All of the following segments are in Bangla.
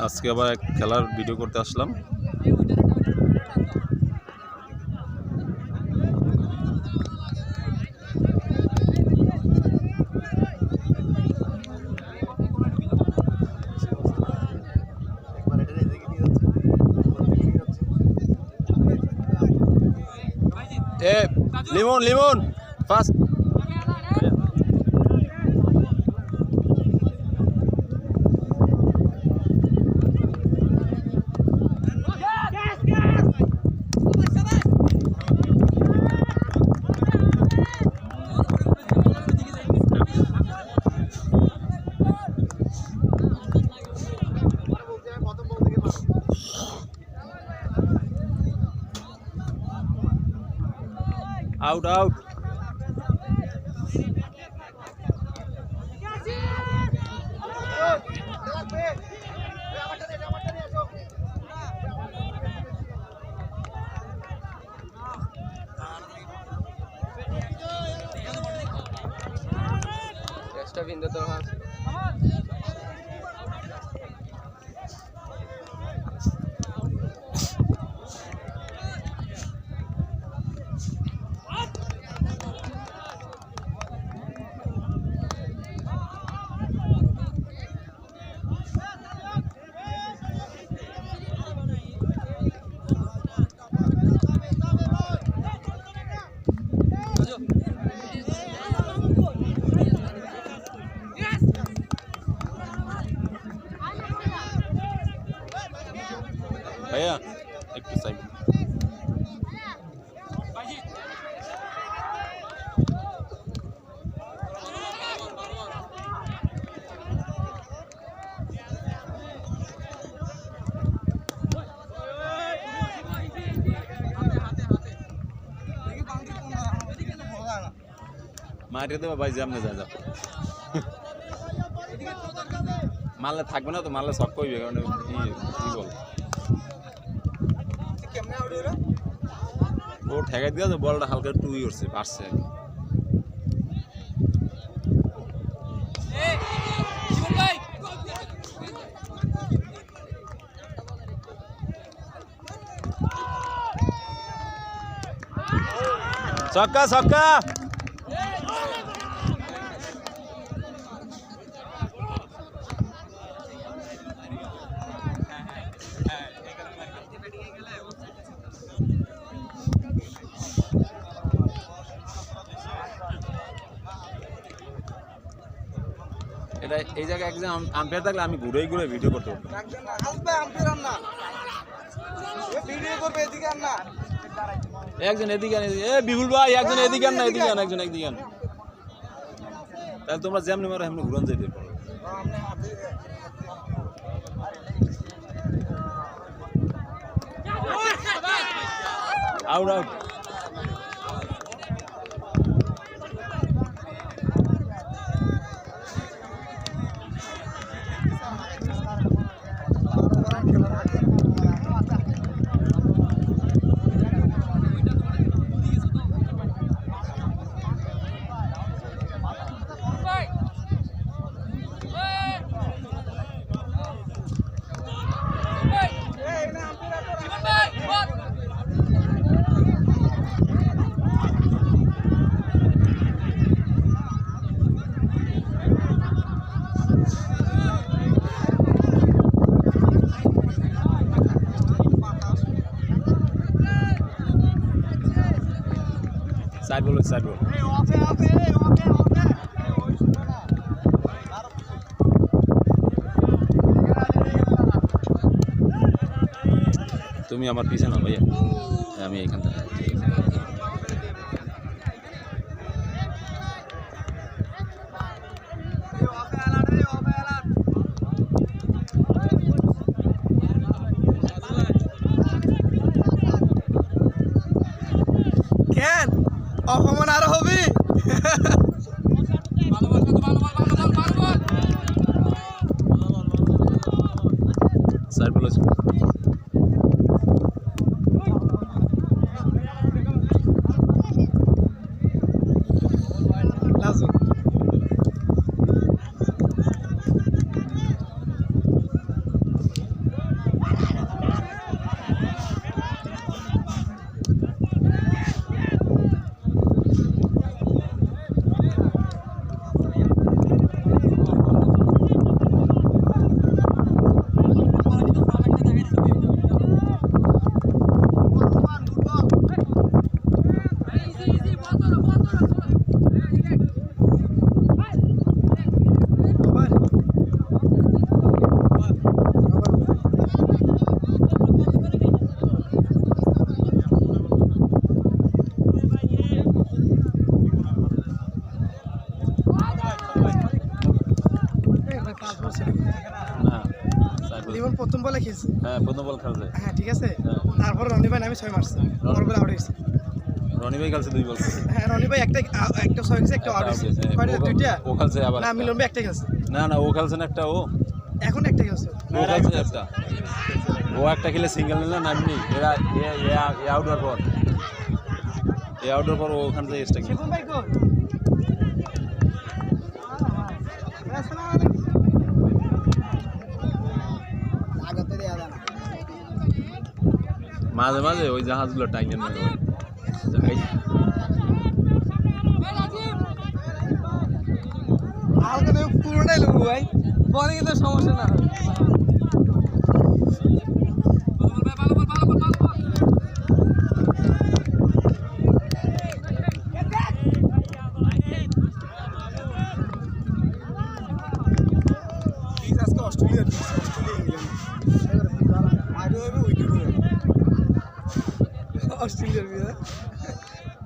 আজকে আবার এক খেলার ভিডিও করতে আসলাম। Limon Limon fast out out চেষ্টা বিন্দু তো ভাইয়া একটু সাইড মারিয়ে দেবো ভাই, যেমনে যা যাও মারলে থাকবে না তো, মারলে শক করবে, কারণ কি বল ও ঠেকাই দিয়ে তো বলটা হালকা টুই করছে, পারছে ছক্কা ছক্কা এটা এই জায়গায় একজন আম্পায়ার থাকলে আমি ঘুরে ঘুরে ভিডিও করতে পারতাম। একজন এদিকে বিপুল ভাই, একজন এদিকে না, এদিকে একজন একদিকে, তাহলে তোমরা যেমনি মারো এমনি ঘুরন যেতে পারো। আউট আউট সাইড বল সাইড বল। তুমি আমার পিছনে না ভাইয়া, আমি এইখান থেকে কেন অপমান আর হবে সাইড বল। খেলছে। লিমন প্রথম বলে খেলছে। হ্যাঁ প্রথম বল খেলছে। হ্যাঁ ঠিক আছে। হ্যাঁ। তারপর রনি ভাই নামে 6 মারছে। ওর বলে আউট হইছে। রনি ভাই খেলছে 2 বল। হ্যাঁ রনি ভাই একটা 6 গেছে একটা আউট হইছে। কয়টা দুইটা? ও খেলছে আবার। না মিলন ভাই একটা খেলছে। না ও খেলছে না একটা ও। এখন একটা খেলছে। ও খেলছে একটা। ও একটা খেলে সিঙ্গেল নিল না এমনি। এরা এ আউট হওয়ার পর। এ আউট হওয়ার পর ও ওখান থেকে এক্সট্রা শিবম ভাই কই? মাঝে মাঝে ওই জাহাজগুলো টাইনে নেবে যাই হালকা দেব পুরোটাই লুবো ভাই বলে কিন্তু সমস্যা না আজকে অস্ট্রেলিয়া অস্ট্রেলিয়ার বিয়ে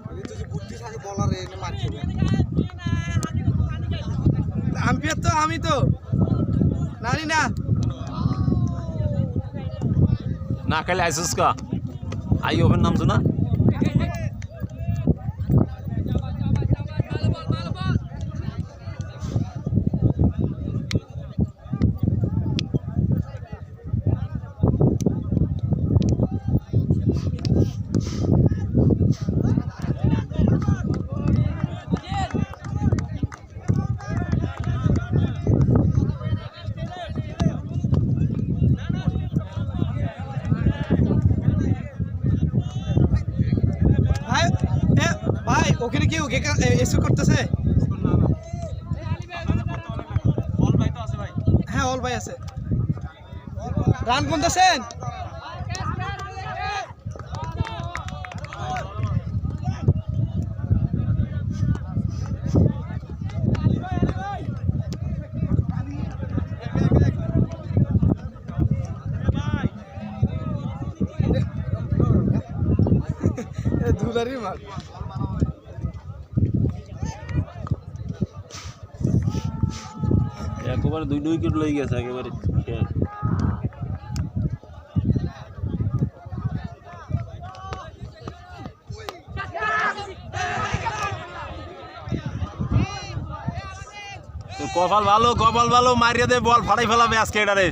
আমি তো যে বুদ্ধি থাকে বলার এনে মার খেবে আম্পিয়ার তো আমি তো নানি না না খেলে আইসুস কা আই ওপেন নাম শোনা ভাই ভাই ওখানে কি ওকে এসু করতেছে হ্যাঁ অল ভাই আছে রান গুনতেছেন দুলারি মাল একবারে 2 উইকেট লই গেছে একেবারে তো কপাল ভালো মারিয়া দে বল ফাটাই ফেলাবে আজকে এটারে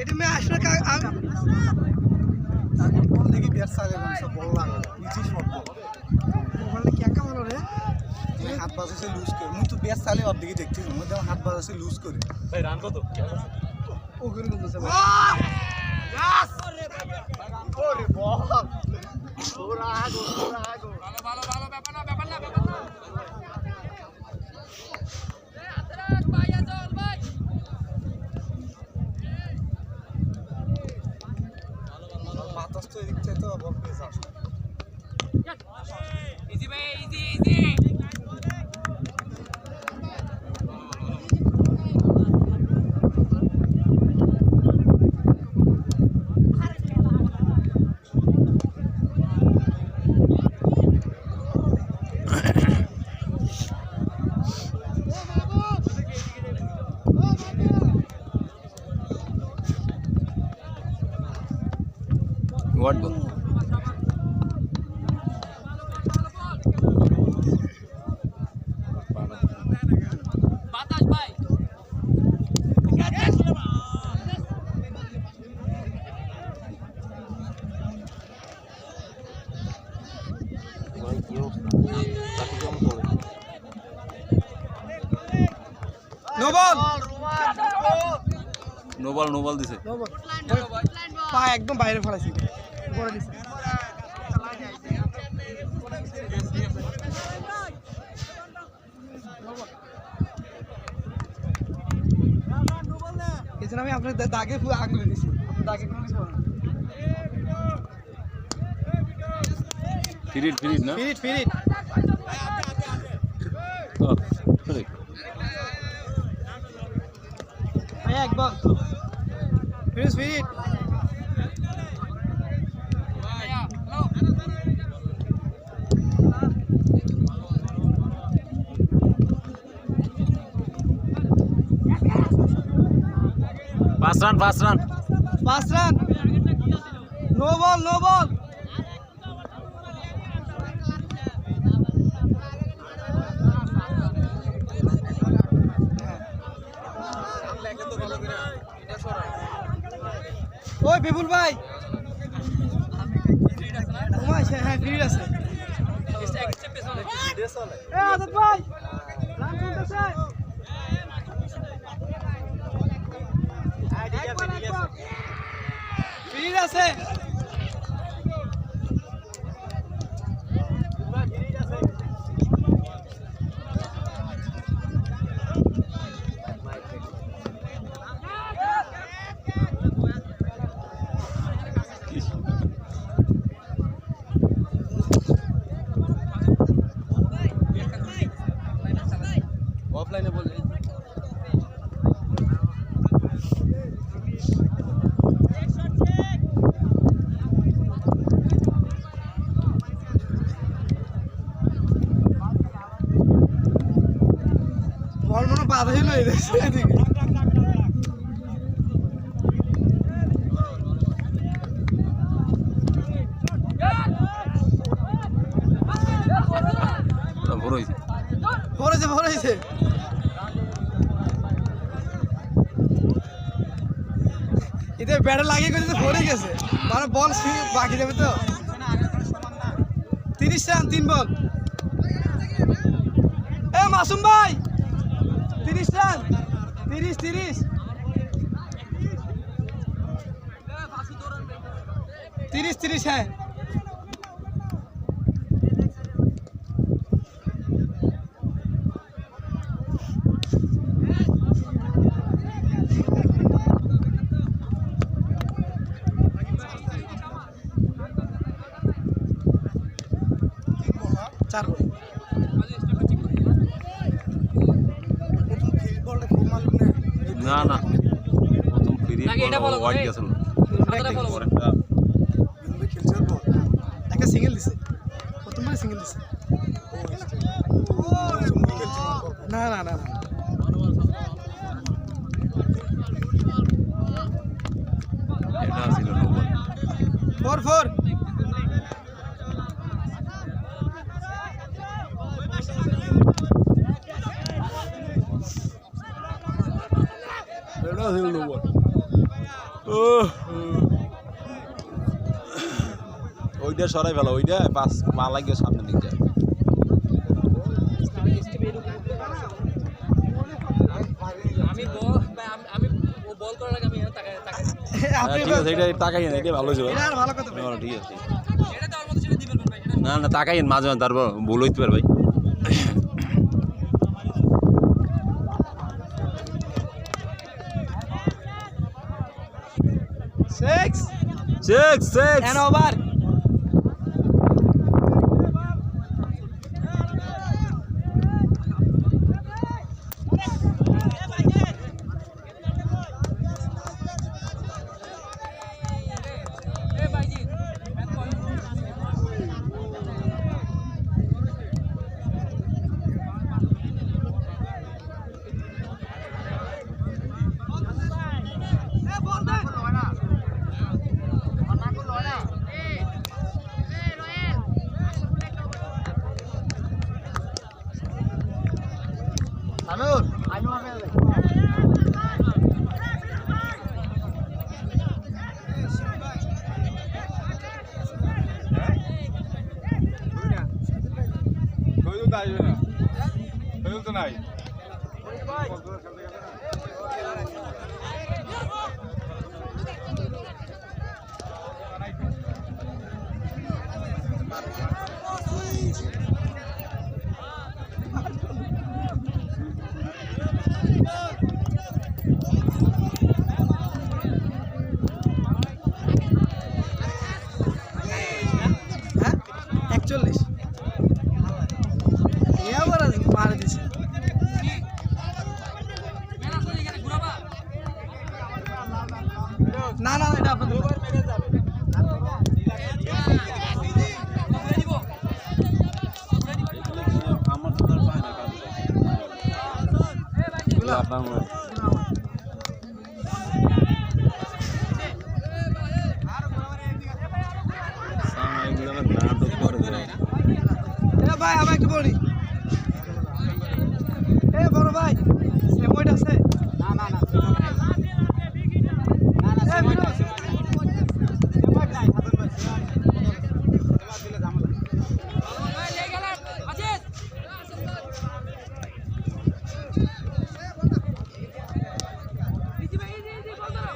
এটা মে আসলে তারপর বল দেখি ব্যাট সালে বল লাগা ইজি শট বল কি একা বল রে হাত বাজাসে লুজ করে মুই তো ব্যাট সালে অব দিকে দেখছিস মুই তো হাত বাজাসে লুজ করে ভাই রান কত ও করে বলতেছে ভাই ইয়াস ওরে বল ওরা আগো ভালো ব্যাপার না বাতাস তো এদিক থেকে তো বল পেস আসে ইজি ভাই easy what ball no ball no ball দিছে নো বল পা একদম বাইরে ফেলাইছি উপরে দিছে এজন্য আমি আপনার দাগে আঙুলে দিছি আপনি দাগে কোনো কিছু বলেন ফিরিট না ফিরিট সরি ভাই এক বল ফিরিট পাঁচ রান 5 রান নো বল ওই বিপুল ভাই ওমাই হ্যাঁ ফ্রি আছে এ আদত ভাই রান চলতেছে ফ্রি আছে অফলাইনে বলে বল মনে বাধা ছিল এদিকে ভরে হয়েছে এতে ব্যাটে লাগিয়ে গেছে ভরে গেছে মানে বল বাকি যাবে তো 30 রান 3 বল এ মাসুম ভাই 30 রান 30 হ্যাঁ চার বল না প্রথম ফ্রি বল ওয়াইড গেছিল একটা সিঙ্গেল দিছে প্রথমবার সিঙ্গেল দিছে না এটা ছিল নো বল 4 এটা ছিল নো বল ওইটা সরাই ফেলা ওইটা পাস পা লাগিয়ে সামনে দিক যায় ঠিক আছে এটা তাকাই না এটা ভালো ছিল ঠিক আছে না তাকাই মাঝে মাঝে তারপর ভুল হইতে পারে ভাই six and over তো আসবে না ফেল তো নাই হ্যাঁ 41 এ আবার মারে দিছে না না এটা আপনাদের আমার তো পায় না কাজ নাটক করে দেয় এ ভাই আমি একটু বলি এ বড় ভাই সেমোইট আছে না না না এ বিনো সেমোইট নাই হাসান ভাই সেমোইট দিলে ঝামেলা ভাই লে গেলাম আজিজ ইজি ভাই ইজি বল দাও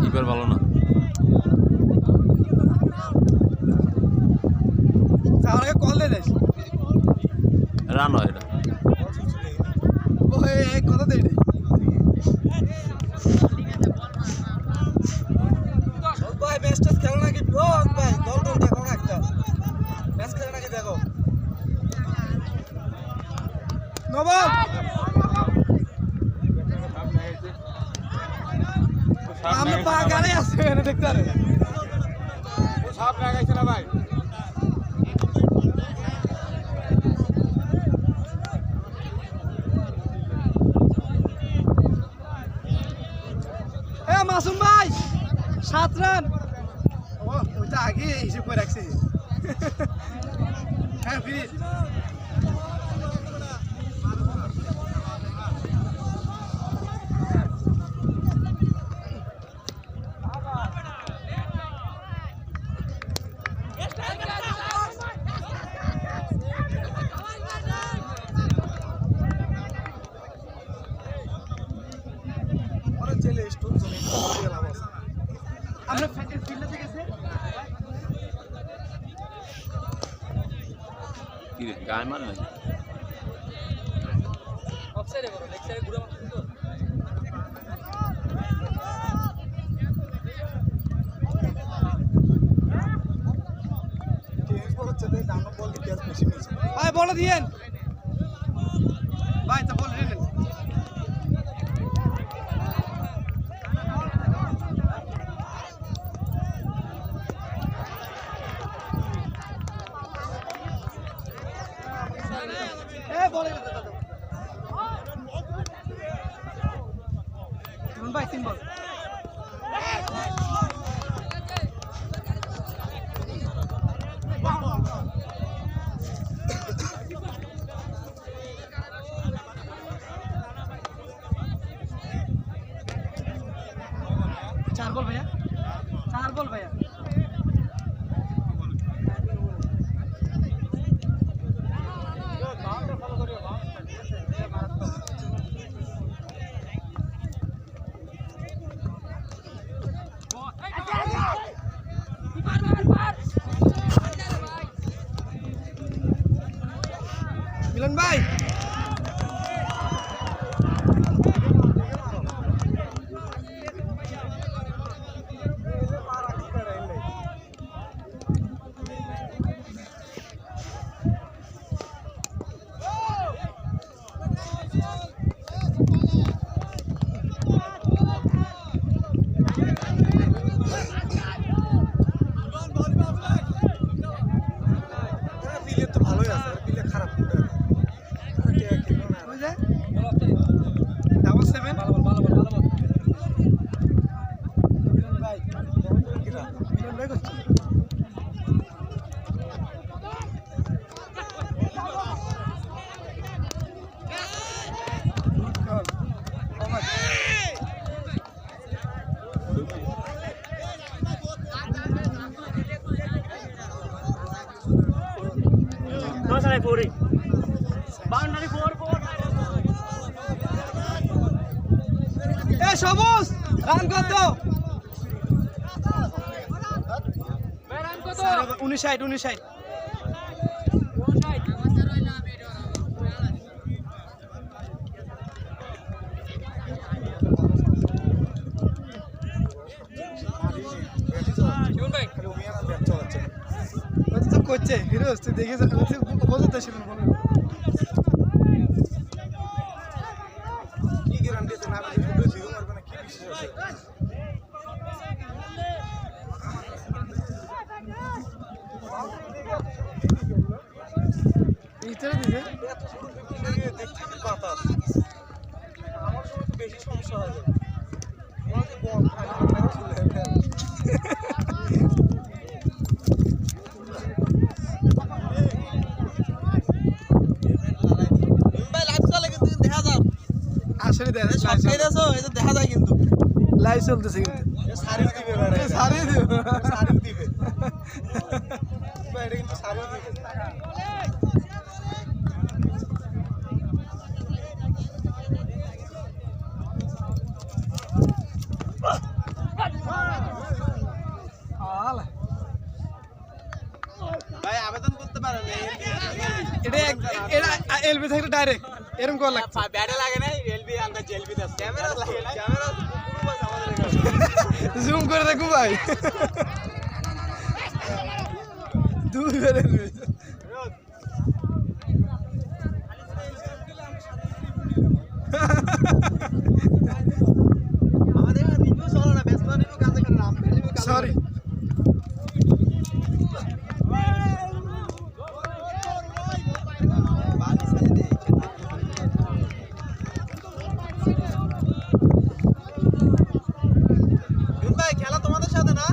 কিপার ভালো না আমাকে কল দে দেস রান হয় এটা ও এই কথা দে রে ভাই ম্যাচটা খেলো নাকি ও ভাই দল দল দেখো না একটা ম্যাচ খেলো নাকি দেখো নবাব আমরা পাগারে আছে এনে দেখতে আরে সাপ লাগাইছে না ভাই এ মাসুম ভাই 7 রান ও ওইটা আগে হিসেব করে রাখছি হ্যাঁ ফ্রি আমরা ফিল্ডে থেকে গেছে কি রে গায়ে মারে নাকি অফসাইডে বড় লেগ সাইডে ঘুরে মারছে তো টেনিস বল হচ্ছে যে ডাউন বল কি ক্যাচ বেশি নিয়েছে ভাই বল দিয়েন ভাই তা বল রেলেন বলে ভাই 3 বল चार बॉल भैया 4 बॉल भैया मिलन भाई পিলে তো ভালোই আছে পিলে খারাপ এটা মিলন ভাই করছে সবুজ রান কত 59 করছে ফিরোজ তুই দেখে বোঝাতে ছিল কি কি রান দিতে না জিরো মারবে না কি বিশেষ আছে ভিতরে দিবে দেখতে বাতাস আমার সময় তো বেশি সমস্যা হয় বল আসলে দেখা যায় কিন্তু লাইভ চলতেছে কিন্তু সারিও দিবে সারিও দিবে এটা কিন্তু সারিও দিবে ভাই আবেদন করতে পারেন এটা এলবি থেকে ডাইরেক্ট এরকম কল লাগছে ব্যাটে লাগে না এলবি আমরা জেলবি দাস ক্যামেরা লাগে না ক্যামেরা পুরো বাস আমাদের কাছে জুম করে দেখো ভাই দুই বেরে আমাদের রিভিউ চলো না ব্যাটসম্যান রিভিউ কাজে করে নাম রিভিউ সরি খেলা তোমাদের সাথে না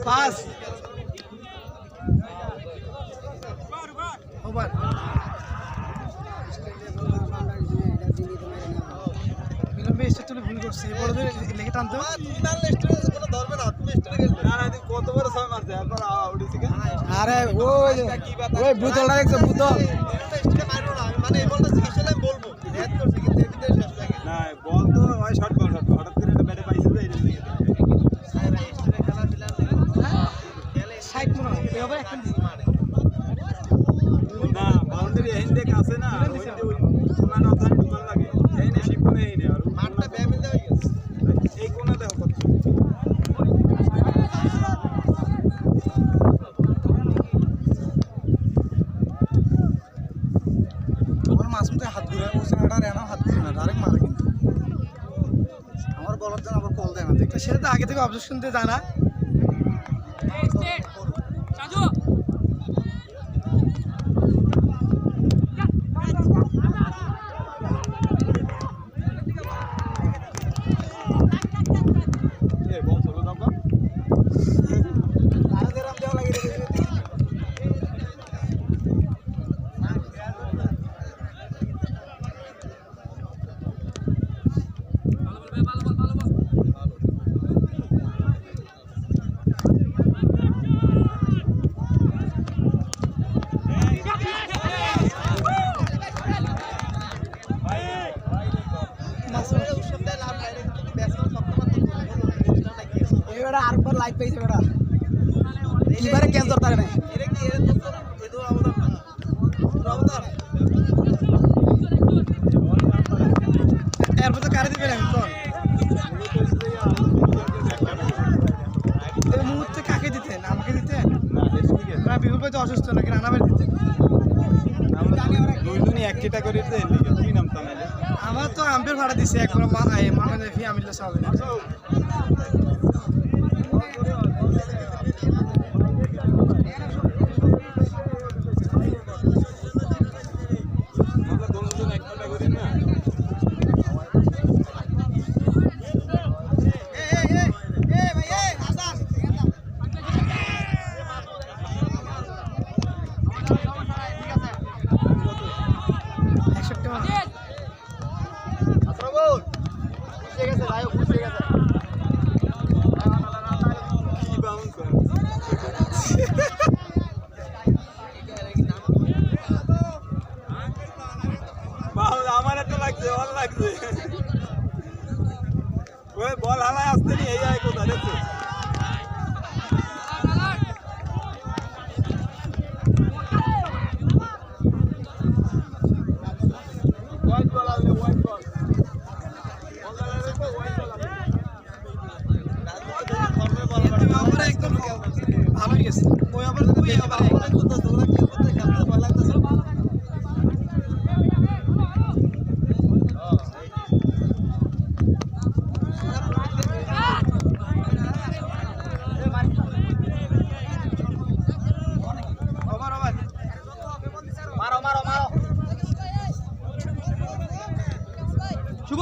পাস ওভার বিলম্বে এসে তুলে ভুল করছে বড়দের লেগে টানতে তুমি মারলে স্টোরে কোনো ধরবে না তুমি স্টোরে গেলে না না কত বড় সময় মারছে একবার আউট হইছে কেন আরে ওই বুতলটা দেখছো বুতল স্টোরে মারো না মানে এই বলটা আসলে আমি বলবো হেড করছে কিন্তু এর ভিতরে শেষ লাগে না বল তো ওই শর্ট বল হঠাৎ করে এটা ব্যাটে পাইছে যে এটা থেকে আরে ভাই স্টোরে খেলা দিলাম খেলে সাইড মনে হবে এখন মারে না বাউন্ডারি এন্ড দেখ আছে না দিছে কোনা নতা ঢুকান লাগে এই নে শিপনে এই নে আর মারটা বেমিল দেই গেছে এই কোনা দেখো কত আমার মাসুমতে হাত ঘুরে বসে এটা রেনা হাত ঘুরে না ডাইরেক্ট মারে কিন্তু আমার বলার জন্য আবার কল দেয় না দেখতে সেটা তো আগে থেকে অবজেকশন দিয়ে জানা এ বল চলো দাও এবারে আরেকবার লাইভ পেয়েছে বেটা এবারে ক্যাচ ধরতে পারে না এরপর তো কারে দিবে না এই মুহূর্তে কাকে দিতেন আমাকে দিতেন না বিপুল ভাই তো অসুস্থ নাকি রানা ভাই দিতেন দুইজনই এক কেটা করে দিতে লিখে তুমি নামতা নাইলে আমার তো আম্পের ভাড়া দিছে একবার মামাদের ফি আমিল্লা সব আমরা দুজন এক কেটা করে না কি বাউন্স করে বাউন্স আমার একটা লাগছে ভালো লাগছে ওই বল হালায় আসতে নি এই আয় কোথা দেখছো হোয়াইট বল আসলে হোয়াইট বল একদম ভালো গেছে ওই আবার তুই আবার শুভ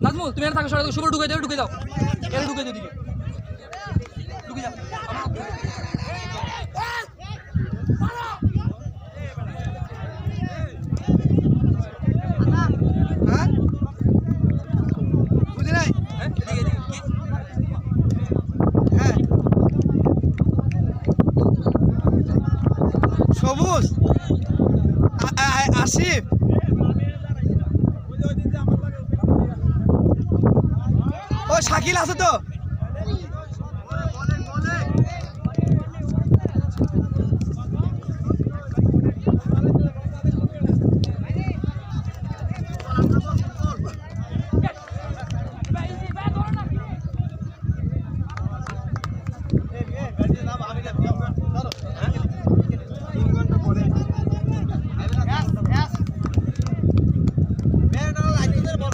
নাজমুল তুমি এখানে থাকো সবাই শুভ ঢুকে দাও এখানে ঢুকে দাও দিকে ঢুকে যাও হ্যাঁ বুঝি নাই হ্যাঁ সবুজ আসিফ ও শাকিল আছে তো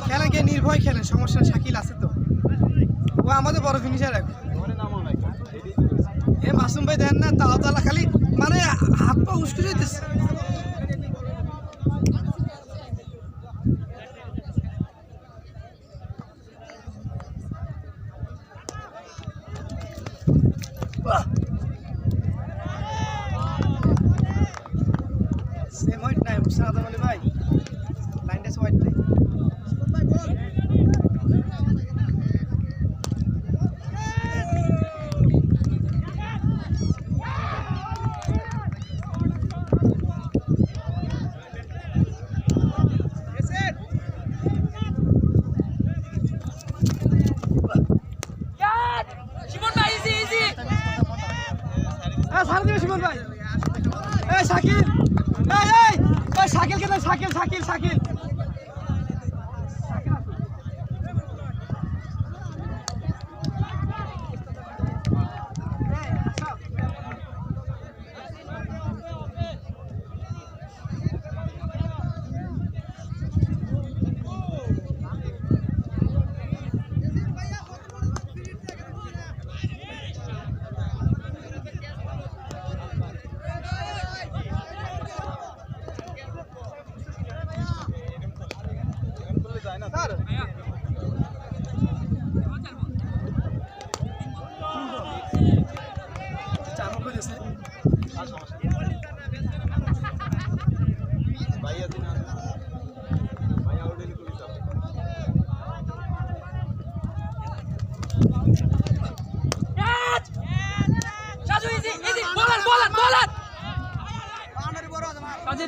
খেলা গিয়ে নির্ভয় খেলেন সমস্যা শাকিল আছে তো ও আমাদের বড় ফিনিশার এখন এ মাসুম ভাই দেন না তাও তালা খালি মানে হাত পা উস্কে যেতেছে সেম হোয়াইট নাই সাদা বলে ভাই লাইনটা হোয়াইট নাই ছাড় দিবে শিমন ভাই এই শাকিল এই এই ওই শাকিল কে দাও, শাকিল শাকিল শাকিল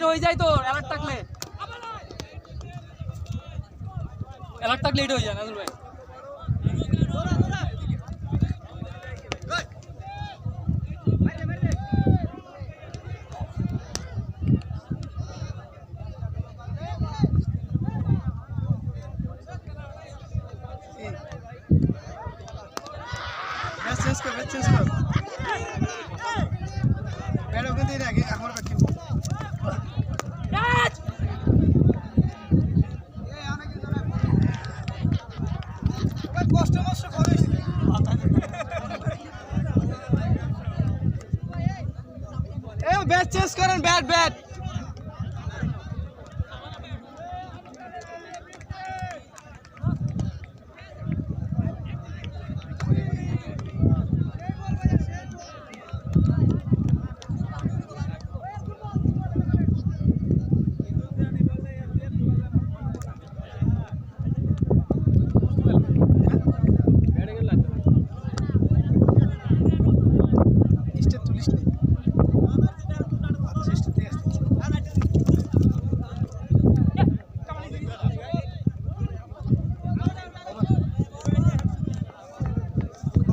হয়ে যায় তো অ্যালার্ট থাকলে লেট হয়ে যায় নাজুল ভাই ব্যাট চেঞ্জ করেন bat bat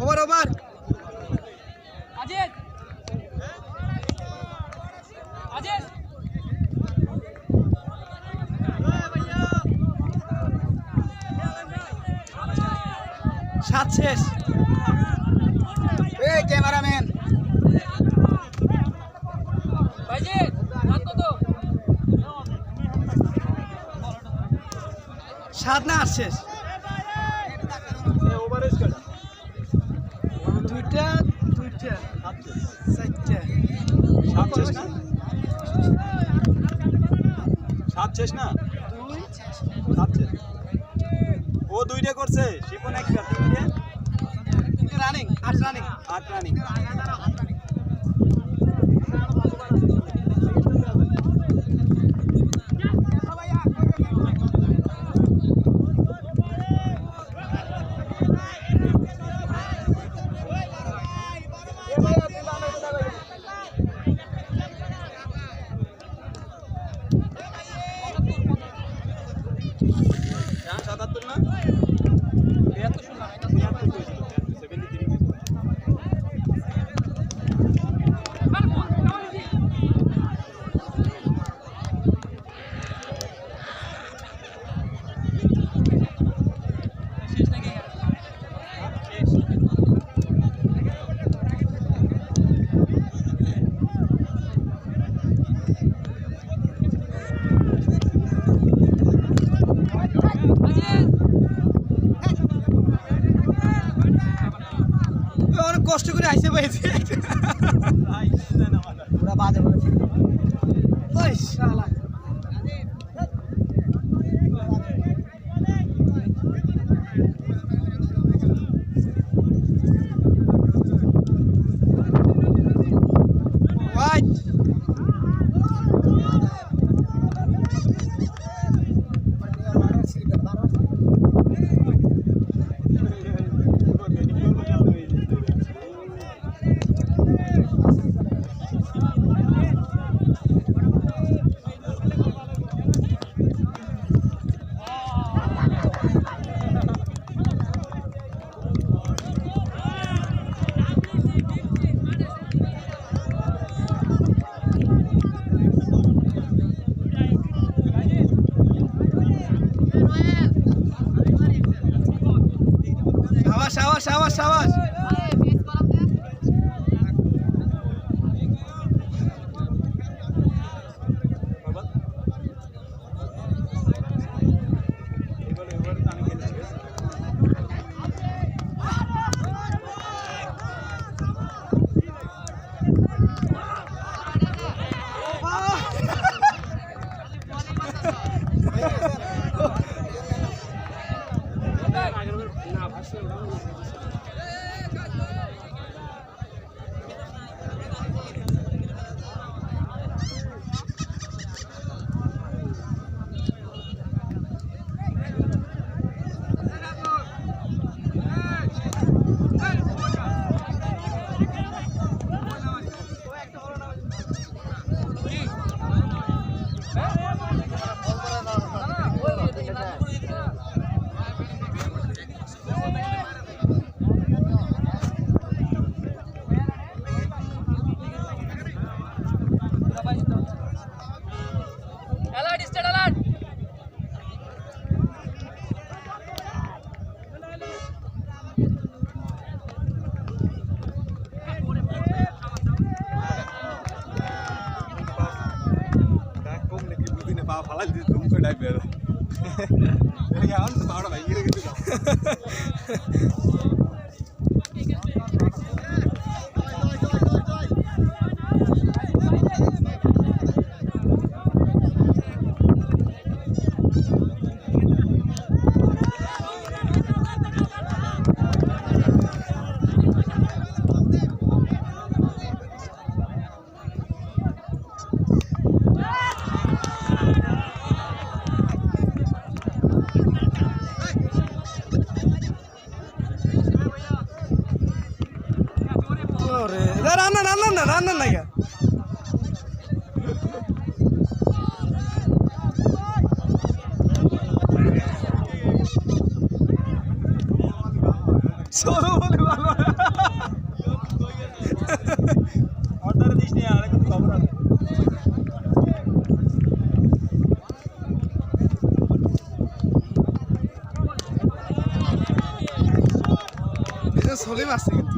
over over Aziz Aziz সাত শেষ এই ক্যামেরাম্যান ভাইজিৎ রাত কত 7 না 8 শেষ ওভারেজ কটা দুইটা দুইটা চারটা 7 শেষ না 7 শেষ না 7 শেষ ও দুইটা করছে শিপন একটা তিনটে রানিং 8 রানিং 8 রানিং অনেক কষ্ট করে আইসে পাইছে পুরা বাজে বলেছে ওই শালা শাবাশ শাবাশ রান্না না অর্ডার দিস নি আর কিছু খবর আছে সলিম আসছে কিন্তু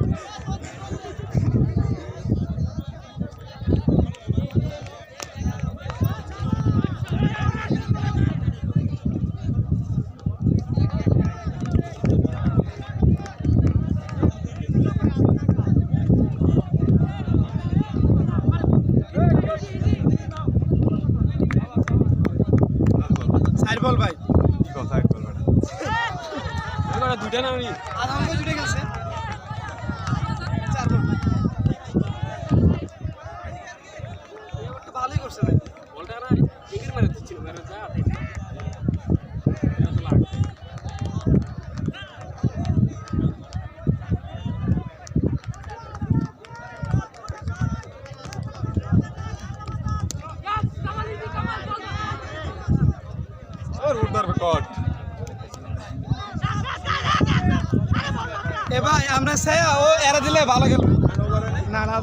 বল ভাই কি কথা এক বল বেটা দুইটা না আমি আধা ঘন্টা জুড়ে গেছে চার বল এবারটা ভালোই করছে ভাই বলটা না এগির মেরে দিচ্ছিল মেরে যা এ ভাই আমরা সে ও এরা দিলে ভালো গেল না না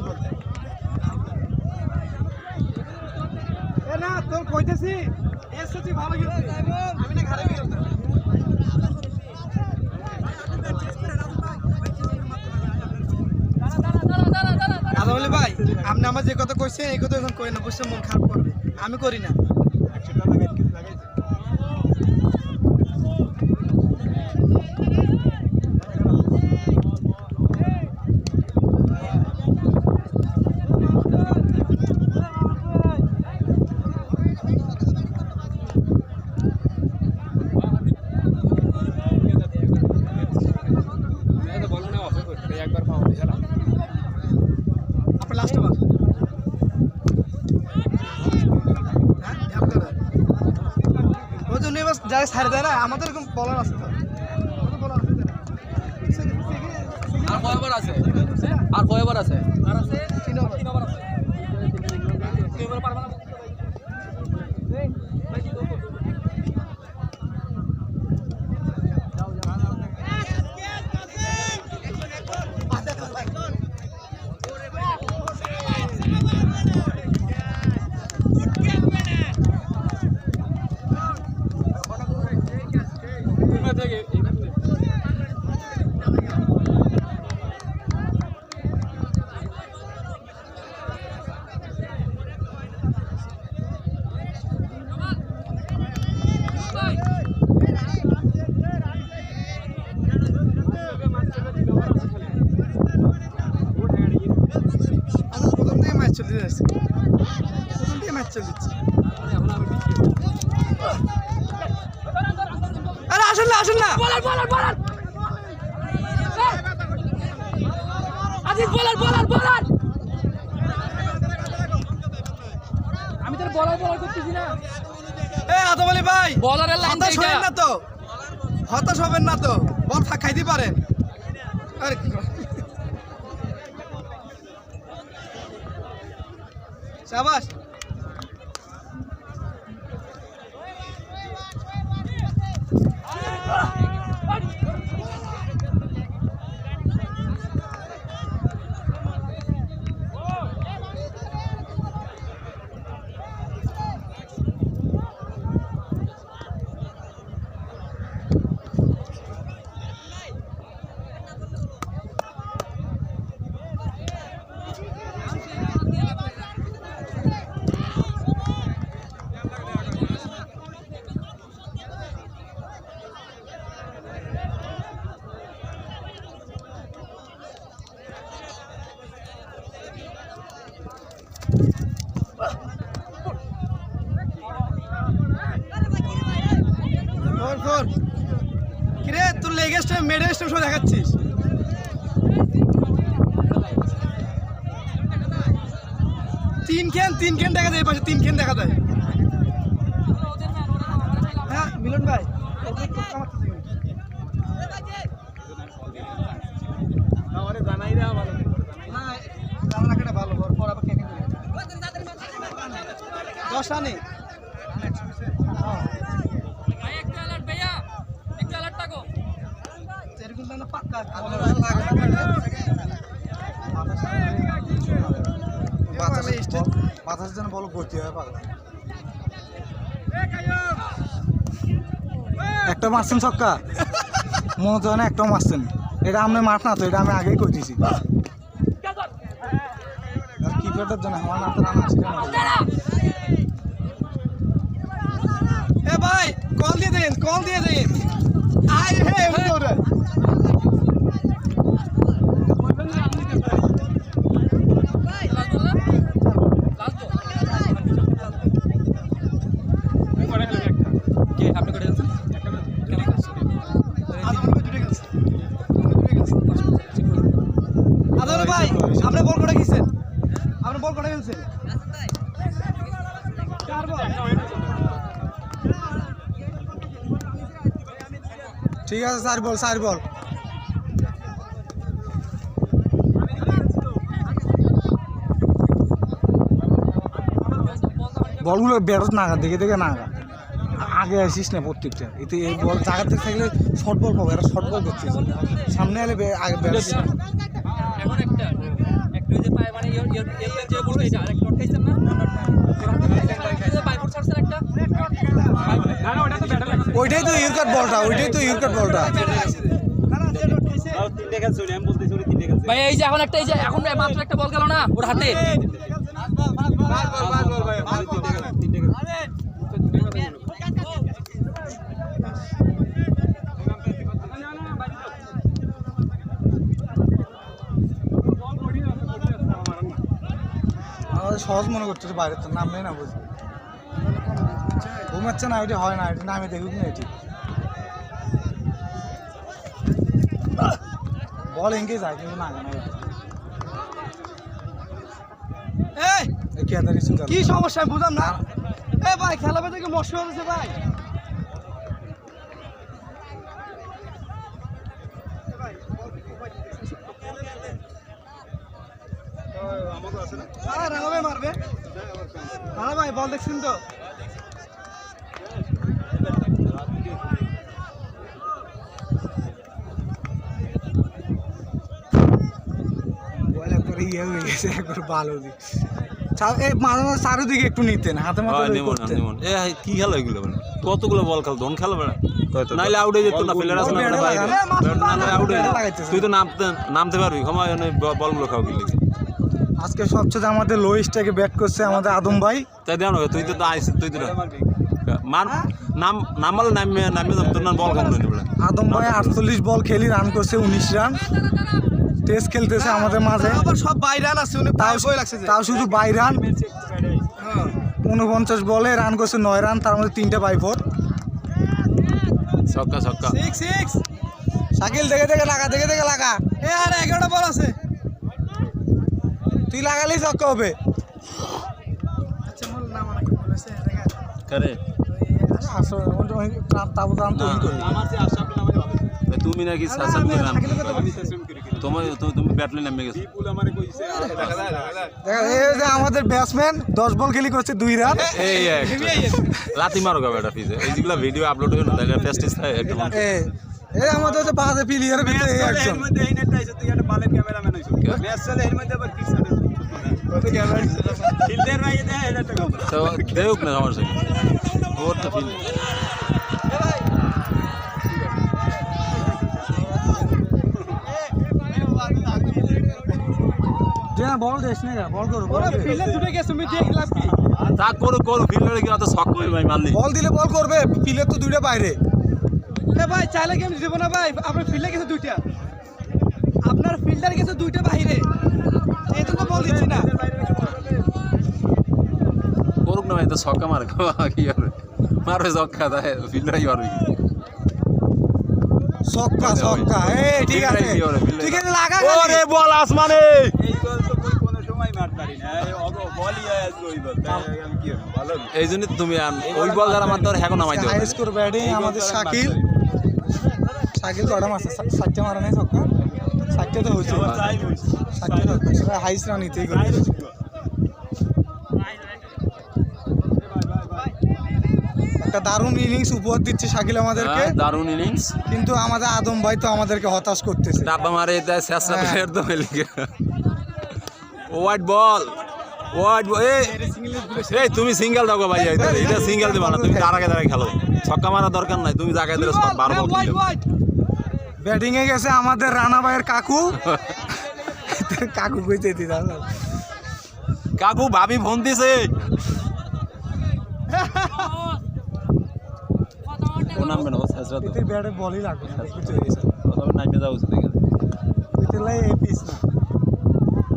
এ না তোর কইতেছি এসে তুই ভালো গেল আমি না ঘরে গেল দাদা বলি ভাই আপনি আমার যে কথা কইছেন এই কথা এখন কই না বুঝছেন মন খারাপ করবে আমি করি না লাস্ট বার ওই জন্য এবার যারা ছাড়ে দেয় না আমাদের এরকম বলার আছে আর কয়বার আছে আর কয়বার আছে আর আছে তিন ওভার আছে তুই এবার পারবা না দিচ্ছে আরে আসেন না বলার আজিজ বলার আমি তোর বলার করতেছি না। আদম আলী ভাই বলারের লাইন হতাশ হবেন না তো বল খাইতে পারেন। আরে শাবাশ কিরে তোর লেগ স্টেপ মেড স্টেপ সব দেখাচ্ছিস। তিন খেন দেখা যায়, পাশে 3 খেন দেখা যায়। হ্যাঁ মিলন ভাই ভালো 10 রানে বাতাসের জন্য বল ভর্তি হয় পাগল। একটা মারছেন ছক্কা মনে তো না, একটাও মারছেন। এটা আমরা মাঠ না তো, এটা আমি আগেই কইতেছি। কিপারটার জন্য আমার না তো রান আসছে না। এ ভাই কল দিয়ে দেন আয় হে ওরে ভাই আপনি বল করে গেছেন, ঠিক আছে 4 বল বলগুলো বেরোস নাগা দেখে নাগা আগে আসিস না প্রত্যেকটা। এতে এই বল জায়গা থেকে থাকলে শর্ট বল পাবো, এরা শর্ট বল করতেছে সামনে এলে আগে বেরোস না। এখন একটা একটু যে পায় মানে যে বলতে এটা আরেকটা উঠাইছেন না বাইফোর ছাড়ছেন একটা না ওটা তো ব্যাটার লাগছে। ওইটাই তো ইউরকাট বলটা ভাই এই যে এখন একটা এই যে এখন মাত্র একটা বল গেল না ওর হাতে। সহজ মনে করতেছে বাইরে তো নাম নেই না বুঝি ঘুমাচ্ছে না, ওইটা হয় না, এটা নামে দেখুক না। এটি বল এঙ্গে যায় কিন্তু না কি সমস্যা বুঝলাম না। এ ভাই খেলা থেকে মশলা হয়েছে ভাই। মারবে হ্যাঁ ভাই বল দেখছেন তো বল একবার ইয়ে হয়ে গেছে, একবার ভালো দিক মাঝে মাঝে চারিদিকে একটু নিতেন হাতে মাথা কি খেলা এগুলো মানে কতগুলো বল খেল ধন খেলা বেড়া নাইলে আউট হয়ে যেত না, প্লেয়ার আছে না বাইরে আউট হয়ে তুই তো নামতে পারবি ক্ষমা বলগুলো খাও কি লিখে। আজকে সবচেয়ে আমাদের লোয়েস্টটাকে ব্যাট করছে আমাদের আদম ভাই। তাই দেখ তুই তো আইসিস, তুই তো মার নামালে নামিয়ে তোর না বল কম নেই। আদম ভাই 48 বল খেলি রান করছে 19 রান। টেস্ট খেলতেছে আমাদের মাঝে, সব বাই রান আছে, তাও শুধু বাই রান 49 বলে রান করছে 9 রান, তার মধ্যে 3টা বাই 4। ছক্কা ছক্কা। 6 শাকিল দেখে দেখে লাগা। এ আর 11টা বল আছে। তুই লাগালেই ছক্কা হবে। আচ্ছা মোর নাম অনেক বলেছে দেখা করে আসলে তাবু রান তো করে আমার যে আশরাফুল আমারে ভাবে তুমি নাকি সাসাব করে রান তুমি ব্যাটলে নামে গেছো। বিপুল আমারে কইছে দেখা যায় দেখা এই যে আমাদের ব্যাটসম্যান 10 বল খেলি করছে 2 রান। এই লাতি মারো গা বেটা পিছে এই যেগুলা ভিডিও আপলোড হবে না তাহলে ফেস্টিস থাকে একদম। এই আমাদের যে বাজে প্লেয়ার ভিতরে একজন। এর মধ্যে এই নেটটা আইছে তুই একটা বালের ক্যামেরাম্যান হইছো ম্যাচ চলে এর মধ্যে আবার কি সাড়ে কত ক্যামেরা ফিল্ডের ভাই দে এটা তো তো দেউক না সমস্যা কি ওরটা ফিল যে বল দেশ না বল করো ওরা ফিল্ডে দুটো গেছে তুমি দেখলাম কি তা করো ফিল্ডারে কি অত শক করে ভাই মারলি বল দিলে বল করবে, ফিল্ডে তো 2টা বাইরে। এ ভাই চাইলে গেম দিব না ভাই, আপনার ফিল্ডে গেছে 2টা, আপনার ফিল্ডার গেছে 2টা বাইরে, এই তো বল দিচ্ছি না। করুক না ভাই তো ছক্কা মার কি হবে মারবে ছক্কা তাই ফিল্ডারই মারবে ছক্কা এই ঠিক আছে তুই কেন লাগা ওরে বল আসমানে এই গোল তো কই কোন সময় মার পারি না এই বলই আজকে ওই বল তাই আমি কি হবে ভালো এই জন্য তুমি ওই বল যারা মারতে পারে এখন নামাই দিও হাই স্কোর ব্যাটিং আমাদের শাকিল কটা মারছে 60টা মারা নাই ছক্কা 60টা তো হচ্ছে 60টা তো সেটা হাইস রান নিতেই করে। একটা দারুণ ইনিংস উপহার দিচ্ছে শাকিল আমাদেরকে, দারুণ ইনিংস কিন্তু আমাদের আদম ভাই তো আমাদেরকে হতাশ করতেছে। ডাব্বা মারে তাই শেষটা প্লেয়ার তো মেলিকে হোয়াইট বল এই তুমি সিঙ্গেল দাও গো ভাই এটা সিঙ্গেল দিবা না তুমি দাঁড়ায় খেলো ছক্কা মারা দরকার নাই তুমি জায়গায় ধরে 12 বল খেলো ব্যাটিং এ গেছে আমাদের রানা ভাইয়ের কাকু কইতে দিদা কাকু ভাবি ফোন দিছে ও নামবে না ও শেষরা তো এতে ব্যাটে বলই লাগবে না কিছু হয়েছে তবে নামে যাও উচিত এখানে এতে লাই এই পিস না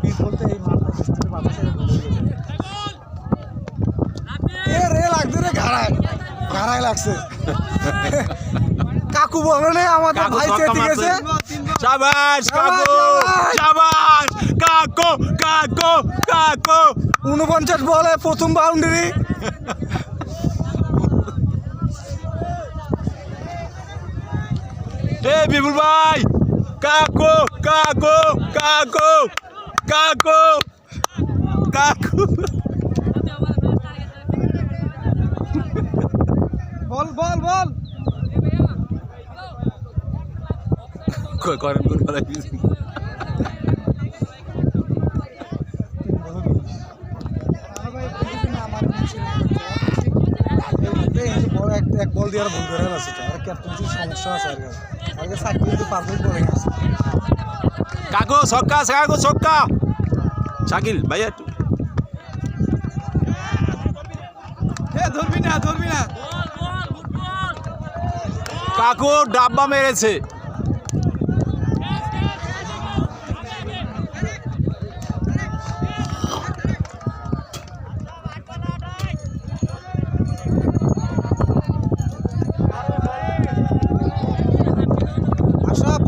পিস বলতে এই মাথা সিস্টেমে বাতাসে এ রে লাগছে রে ঘাড়ায় লাগছে কাকু বলো না আমাদের ভাই চেতে গেছে শাবাশ কাকু শাবাশ কাকু 49 বলে প্রথম বাউন্ডারি। এ বিপুল ভাই কাকু বল করেন কোন কথা এক বল দিয়ে আর ভুল করে আছে আর ক্যাপ্টেন্সির সমস্যা আছে আর সাইড কিন্তু পারফেক্ট বলে আছে কাকু ছক্কা শাকিল ভাইয়া ধরবি না কাকু ডাব্বা মেরেছে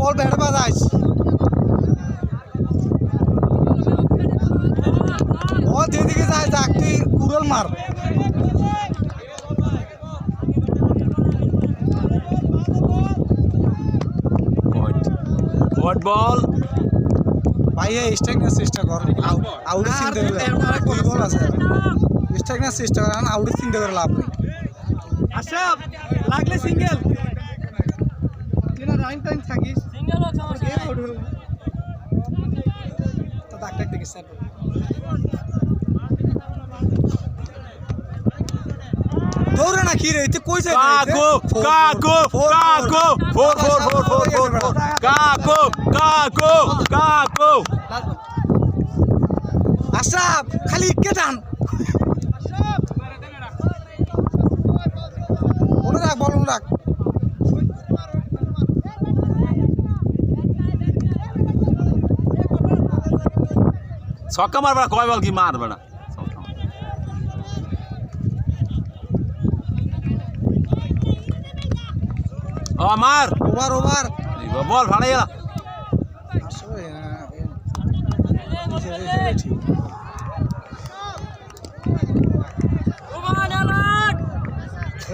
বল ব্যাটে বাজাইস বল যেদিকে যায় যাক তুই কুড়াল মার হোয়াইট বল ভাই স্ট্রাইক না চেষ্টা কর আউট চিন্তা করে দুই বল আছে স্ট্রাইক না চেষ্টা কর আউট চিন্তা করে লাভ নেই। আশরাফ লাগলে সিঙ্গেল তুই না রাইন টাইম থাকিস সিঙ্গেল হচ্ছে তো ডাক্তার দেখে স্যার দৌড়ে না কি রে তুই কই যাই কাকু আশরাফ খালি কে টান মনে রাখ বল মনে রাখ ছক্কা মারবে কয় বল কি মারবে না ও আমার ওভার ওভার বল ভাড়াই গেল আসলে ঠিক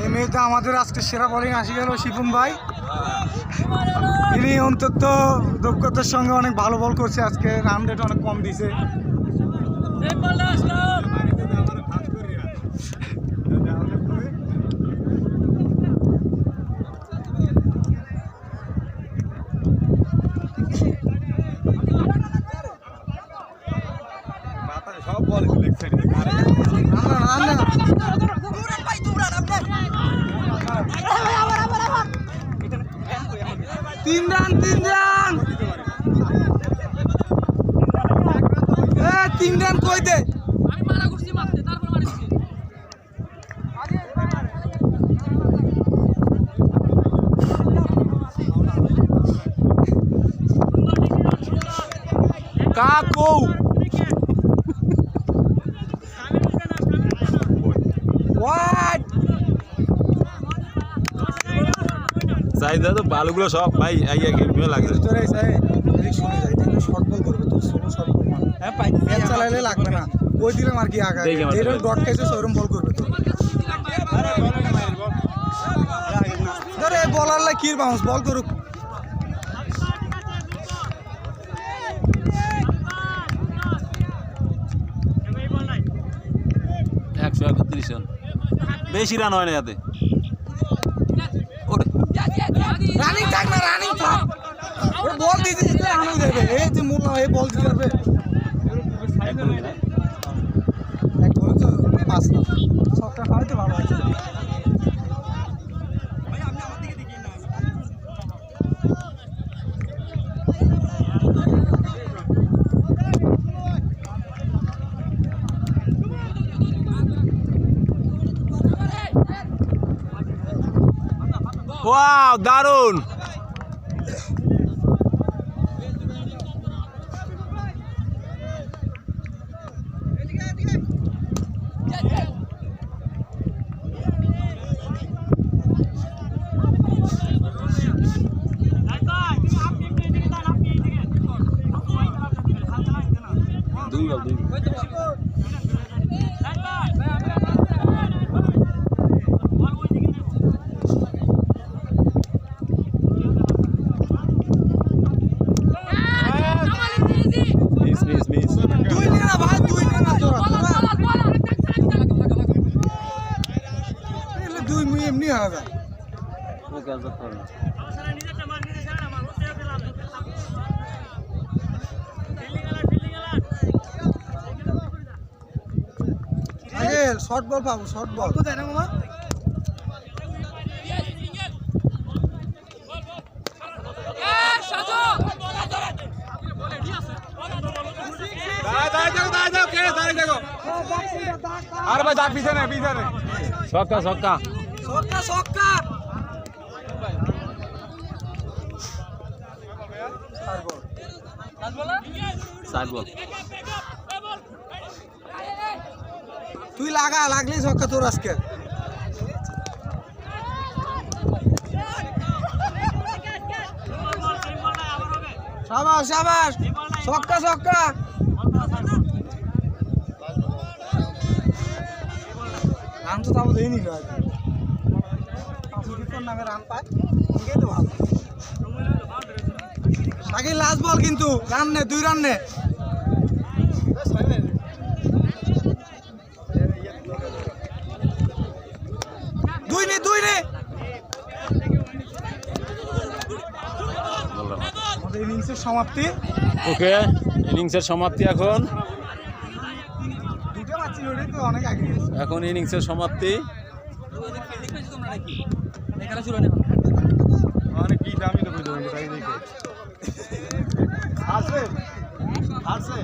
এই মেয়েতে আমাদের আজকে সেরা বোলিং আসি গেল শিপন ভাই। তিনি অন্তত দক্ষতার সঙ্গে অনেক ভালো বল করছে আজকে, রান রেট অনেক কম দিছে। সব বল লেগ সাইডে তিন রান তিন রান কই দে আমি মারা করছি মারতে তারপর মারি দিছি কাকু হোয়াট চাহিদা তো বালুগুলো সব ভাই এই লাগছে তোরে সাই এদিক শুনে যাই তাহলে শর্ট বল করবে তো সোলো শর্ট বল মার। হ্যাঁ পাই ম্যাচ চালাইলে লাগবে না, ওই দিলে মার কি আগা দেখে মারতে যেরকম পারবে। ডট খাইছে সেরকম বল করবে তো। ধরে বলারলে কি বাউন্স বল করুক। একশো 31 রান বেশি রান হয় না যাতে ওরে রানিং থাক না, রানিং থাক, ওরে বল দিতে দিতে আনন্দ দেবে। এই যে মোল্লা এই বল দিতে পারবে এক বলে তো 5 না সবটা হয়তো ভালো আছে। ওয়াও দারুন দুই বল মিস দুই নে না ভাই, দুই নে না তোরা এলে দুই মুই এমনি হবে। আগে শর্ট বল পাবো, শর্ট বল কোথায় না মামা? আর ভাই দাগ পিছনে ছক্কা ছক্কা ছক্কা সাইড বল তুই লাগা, লাগলেই ছক্কা তোর আজকে। শাবাশ শাবাশ, ছক্কা ছক্কা। রান তো তাও দেয়নি নামে রান পায়, ঠিকই তো ভালো। শাকিল লাস্ট বল কিন্তু, রান নে, 2 রান নে। দুই নে আমাদের ইনিংসের সমাপ্তি। ওকে ইনিংসের সমাপ্তি এখন দুটো বাচ্চি লড়ে তো অনেক আগে গেছে। এখন ইনিংসের সমাপ্তি খেলা শুরু হয় না মানে কি দামি তো বুঝো তাই দেখে আছে আছে